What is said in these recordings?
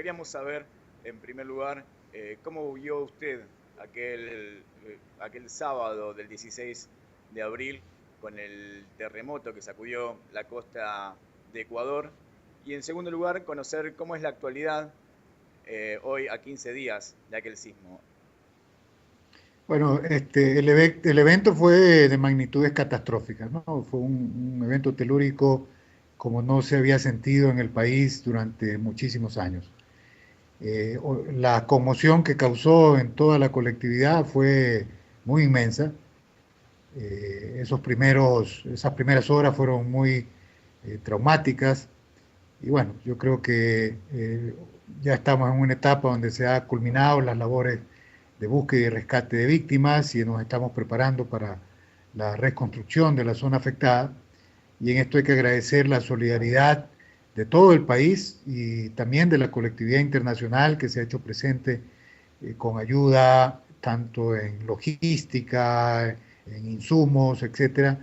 queríamos saber, en primer lugar, cómo vio usted aquel sábado del 16 de abril con el terremoto que sacudió la costa de Ecuador. Y en segundo lugar, conocer cómo es la actualidad hoy a 15 días de aquel sismo. Bueno, el evento fue de magnitudes catastróficas, ¿no? Fue un evento telúrico como no se había sentido en el país durante muchísimos años. La conmoción que causó en toda la colectividad fue muy inmensa. Esas primeras horas fueron muy traumáticas y bueno, yo creo que ya estamos en una etapa donde se han culminado las labores de búsqueda y rescate de víctimas y nos estamos preparando para la reconstrucción de la zona afectada. Y en esto hay que agradecer la solidaridad de todo el país y también de la colectividad internacional que se ha hecho presente con ayuda tanto en logística, en insumos, etcétera,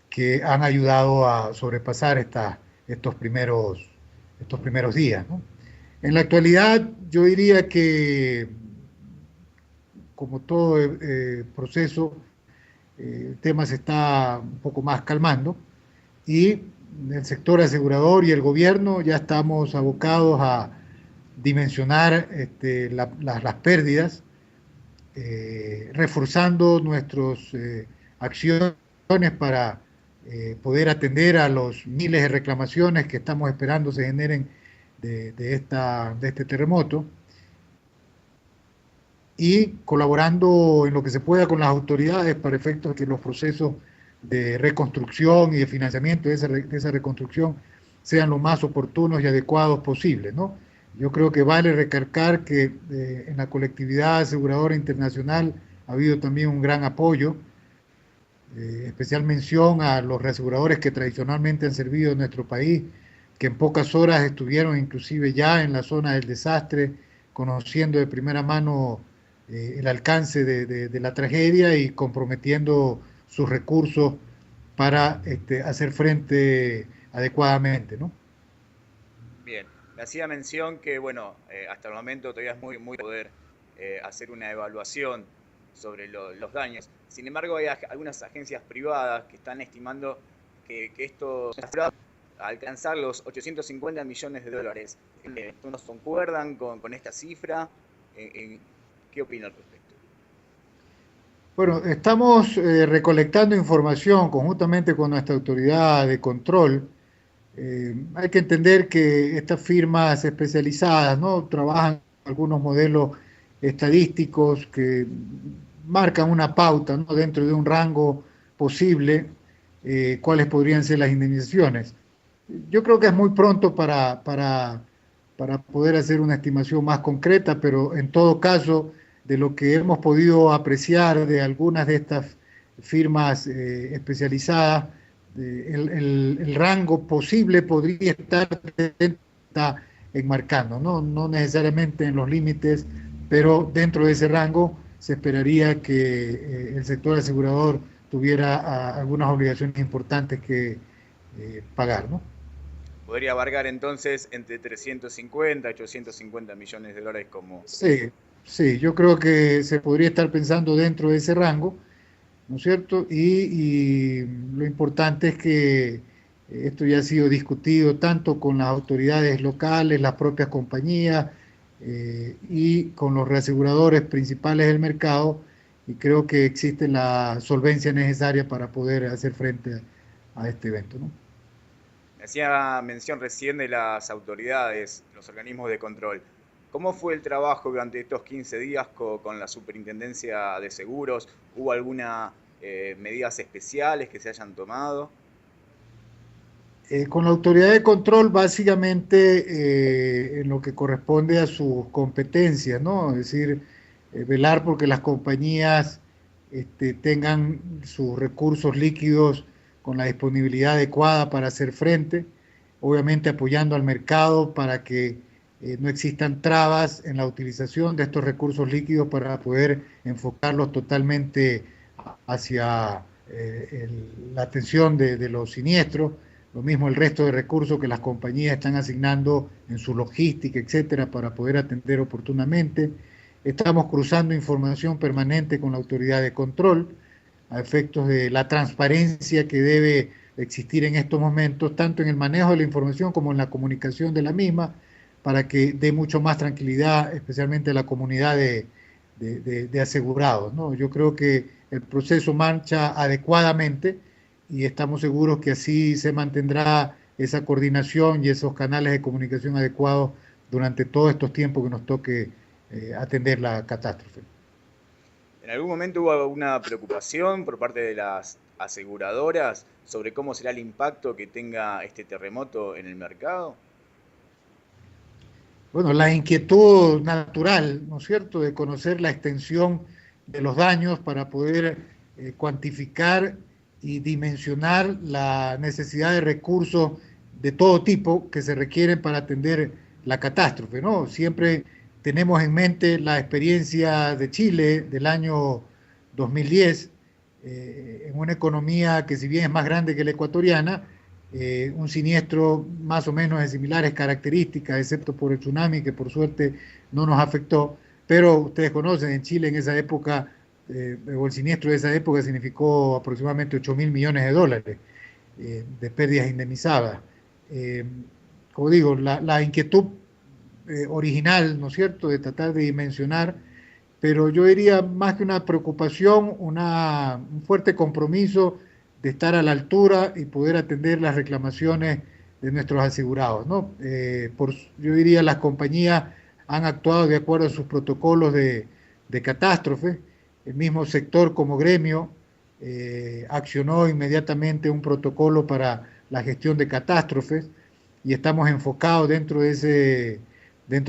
que han ayudado a sobrepasar estos primeros días, ¿no? En la actualidad, yo diría que, como todo proceso, el tema se está un poco más calmando y el sector asegurador y el gobierno ya estamos abocados a dimensionar las pérdidas, reforzando nuestras acciones para poder atender a los miles de reclamaciones que estamos esperando se generen de este terremoto y colaborando en lo que se pueda con las autoridades para efectos de que los procesos de reconstrucción y de financiamiento de esa reconstrucción sean lo más oportunos y adecuados posibles, ¿no? Yo creo que vale recalcar que en la colectividad aseguradora internacional ha habido también un gran apoyo, especial mención a los reaseguradores que tradicionalmente han servido en nuestro país, que en pocas horas estuvieron inclusive ya en la zona del desastre, conociendo de primera mano el alcance de la tragedia y comprometiendo sus recursos para hacer frente adecuadamente, ¿no? Bien, me hacía mención que, bueno, hasta el momento todavía es muy poder hacer una evaluación sobre los daños. Sin embargo, hay algunas agencias privadas que están estimando que esto va a alcanzar los 850 millones de dólares. ¿Ustedes concuerdan con esta cifra? ¿Qué opinan al respecto? Bueno, estamos recolectando información conjuntamente con nuestra autoridad de control. Hay que entender que estas firmas especializadas, ¿no?, trabajan algunos modelos estadísticos que marcan una pauta, ¿no?, dentro de un rango posible, cuáles podrían ser las indemnizaciones. Yo creo que es muy pronto para poder hacer una estimación más concreta, pero en todo caso, de lo que hemos podido apreciar de algunas de estas firmas especializadas, el rango posible podría estar enmarcando, ¿no? No necesariamente en los límites, pero dentro de ese rango se esperaría que el sector asegurador tuviera algunas obligaciones importantes que pagar, ¿no? Podría abarcar entonces entre 350 y 850 millones de dólares como... Sí, sí, yo creo que se podría estar pensando dentro de ese rango, ¿no es cierto? Y lo importante es que esto ya ha sido discutido tanto con las autoridades locales, las propias compañías y con los reaseguradores principales del mercado, y creo que existe la solvencia necesaria para poder hacer frente a este evento, ¿no? Me hacía mención recién de las autoridades, los organismos de control. ¿Cómo fue el trabajo durante estos 15 días con la Superintendencia de Seguros? ¿Hubo algunas medidas especiales que se hayan tomado? Con la autoridad de control, básicamente en lo que corresponde a sus competencias, ¿no? Es decir, velar porque las compañías tengan sus recursos líquidos con la disponibilidad adecuada para hacer frente, obviamente apoyando al mercado para que no existan trabas en la utilización de estos recursos líquidos para poder enfocarlos totalmente hacia la atención de los siniestros, lo mismo el resto de recursos que las compañías están asignando en su logística, etcétera, para poder atender oportunamente. Estamos cruzando información permanente con la autoridad de control a efectos de la transparencia que debe existir en estos momentos, tanto en el manejo de la información como en la comunicación de la misma, para que dé mucho más tranquilidad, especialmente a la comunidad de asegurados, ¿no? Yo creo que el proceso marcha adecuadamente y estamos seguros que así se mantendrá esa coordinación y esos canales de comunicación adecuados durante todos estos tiempos que nos toque atender la catástrofe. ¿En algún momento hubo alguna preocupación por parte de las aseguradoras sobre cómo será el impacto que tenga este terremoto en el mercado? Bueno, la inquietud natural, ¿no es cierto?, de conocer la extensión de los daños para poder cuantificar y dimensionar la necesidad de recursos de todo tipo que se requieren para atender la catástrofe, ¿no? Siempre tenemos en mente la experiencia de Chile del año 2010, en una economía que si bien es más grande que la ecuatoriana, un siniestro más o menos de similares características, excepto por el tsunami que por suerte no nos afectó, pero ustedes conocen, en Chile en esa época, o el siniestro de esa época significó aproximadamente 8.000 millones de dólares de pérdidas indemnizadas. Eh, Como digo, la inquietud original, ¿no es cierto?, de tratar de dimensionar, pero yo diría más que una preocupación, un fuerte compromiso de estar a la altura y poder atender las reclamaciones de nuestros asegurados, ¿no? Yo diría las compañías han actuado de acuerdo a sus protocolos de catástrofe, el mismo sector como gremio accionó inmediatamente un protocolo para la gestión de catástrofes y estamos enfocados dentro de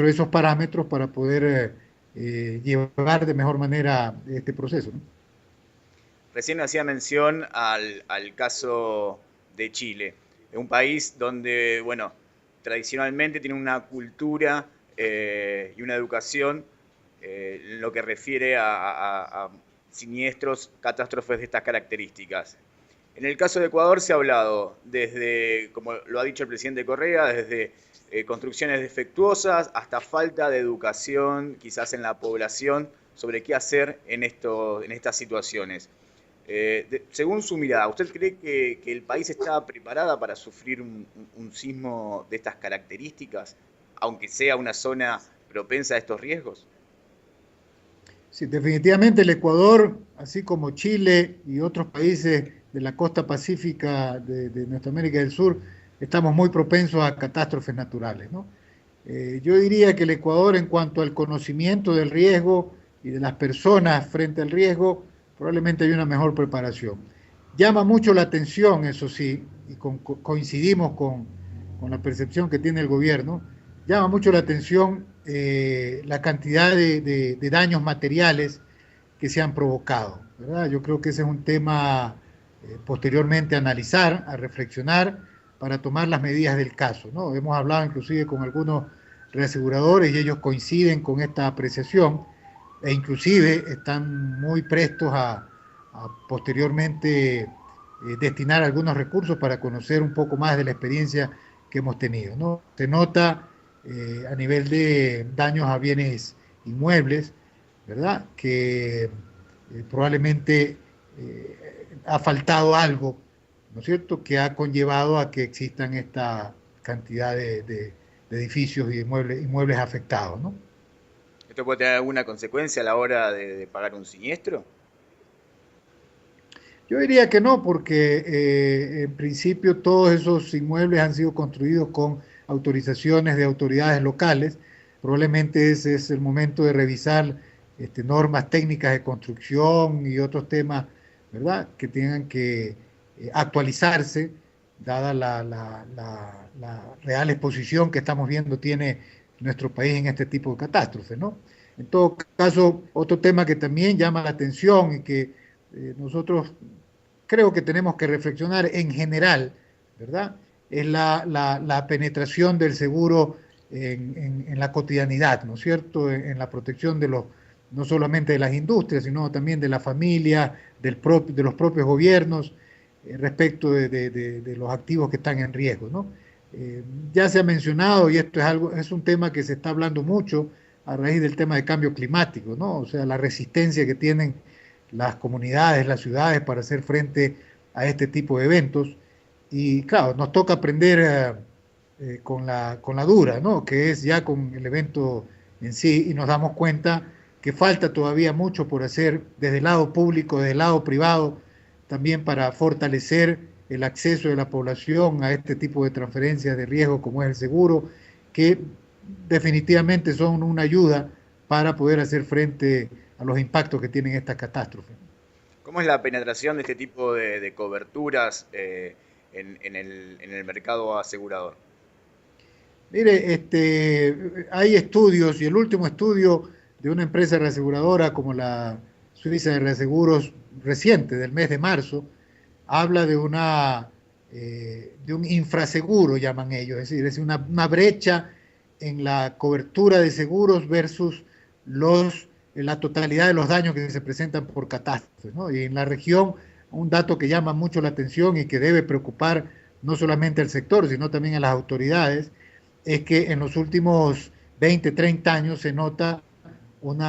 esos parámetros para poder llevar de mejor manera este proceso, ¿no? Recién hacía mención al caso de Chile, un país donde, bueno, tradicionalmente tiene una cultura y una educación en lo que refiere a siniestros, catástrofes de estas características. En el caso de Ecuador se ha hablado desde, como lo ha dicho el presidente Correa, desde construcciones defectuosas hasta falta de educación, quizás en la población, sobre qué hacer en estas situaciones. Según su mirada, ¿usted cree que el país está preparada para sufrir un sismo de estas características, aunque sea una zona propensa a estos riesgos? Sí, definitivamente el Ecuador, así como Chile y otros países de la costa pacífica de nuestra América del Sur, estamos muy propensos a catástrofes naturales, ¿no? Yo diría que el Ecuador, en cuanto al conocimiento del riesgo y de las personas frente al riesgo, probablemente hay una mejor preparación. Llama mucho la atención, eso sí, y coincidimos con la percepción que tiene el gobierno, llama mucho la atención la cantidad de daños materiales que se han provocado, ¿verdad? Yo creo que ese es un tema posteriormente a analizar, a reflexionar, para tomar las medidas del caso, ¿no? Hemos hablado inclusive con algunos reaseguradores y ellos coinciden con esta apreciación e inclusive están muy prestos a posteriormente destinar algunos recursos para conocer un poco más de la experiencia que hemos tenido, ¿no? Se nota a nivel de daños a bienes inmuebles, ¿verdad?, que probablemente ha faltado algo, ¿no es cierto?, que ha conllevado a que existan esta cantidad de edificios y inmuebles afectados, ¿no? ¿Esto puede tener alguna consecuencia a la hora de pagar un siniestro? Yo diría que no, porque en principio todos esos inmuebles han sido construidos con autorizaciones de autoridades locales. Probablemente ese es el momento de revisar normas técnicas de construcción y otros temas, ¿verdad?, que tengan que actualizarse, dada la real exposición que estamos viendo tiene nuestro país en este tipo de catástrofes, ¿no? En todo caso, otro tema que también llama la atención y que nosotros creo que tenemos que reflexionar en general, ¿verdad?, es la penetración del seguro en la cotidianidad, ¿no es cierto?, en la protección no solamente de las industrias, sino también de la familia, de los propios gobiernos. respecto de los activos que están en riesgo, ¿no? Ya se ha mencionado, y esto es un tema que se está hablando mucho a raíz del tema de cambio climático, ¿no? O sea, la resistencia que tienen las comunidades, las ciudades para hacer frente a este tipo de eventos. Y claro, nos toca aprender con la dura, ¿no? Que es ya con el evento en sí, y nos damos cuenta que falta todavía mucho por hacer desde el lado público, desde el lado privado, también para fortalecer el acceso de la población a este tipo de transferencias de riesgo como es el seguro, que definitivamente son una ayuda para poder hacer frente a los impactos que tienen estas catástrofes. ¿Cómo es la penetración de este tipo de coberturas en el mercado asegurador? Mire, hay estudios, y el último estudio de una empresa reaseguradora como la Suiza de Reaseguros reciente, del mes de marzo, habla de un infraseguro, llaman ellos, es una brecha en la cobertura de seguros versus la totalidad de los daños que se presentan por catástrofes, ¿no? Y en la región, un dato que llama mucho la atención y que debe preocupar no solamente al sector, sino también a las autoridades, es que en los últimos 20, 30 años se nota un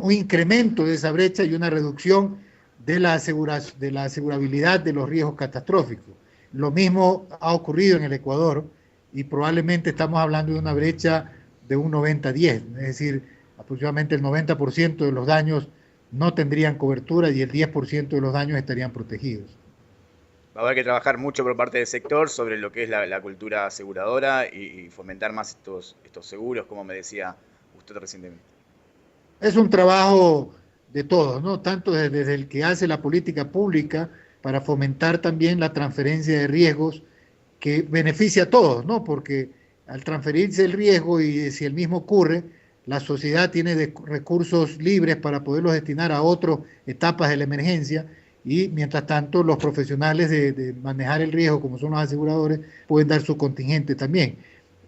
incremento de esa brecha y una reducción de la asegurabilidad de los riesgos catastróficos. Lo mismo ha ocurrido en el Ecuador y probablemente estamos hablando de una brecha de un 90-10, es decir, aproximadamente el 90% de los daños no tendrían cobertura y el 10% de los daños estarían protegidos. Va a haber que trabajar mucho por parte del sector sobre lo que es la cultura aseguradora y fomentar más estos seguros, como me decía usted recientemente. Es un trabajo de todos, ¿no? Tanto desde el que hace la política pública para fomentar también la transferencia de riesgos que beneficia a todos, ¿no? Porque al transferirse el riesgo y si el mismo ocurre, la sociedad tiene recursos libres para poderlos destinar a otras etapas de la emergencia y mientras tanto los profesionales de manejar el riesgo, como son los aseguradores, pueden dar su contingente también.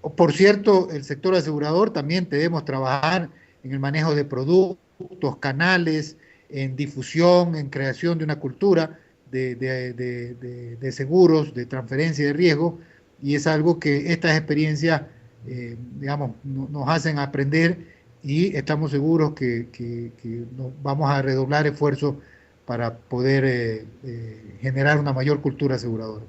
Por cierto, el sector asegurador también debemos trabajar en el manejo de productos, canales, en difusión, en creación de una cultura de seguros, de transferencia de riesgo, y es algo que estas experiencias, digamos, nos hacen aprender y estamos seguros que vamos a redoblar esfuerzos para poder generar una mayor cultura aseguradora.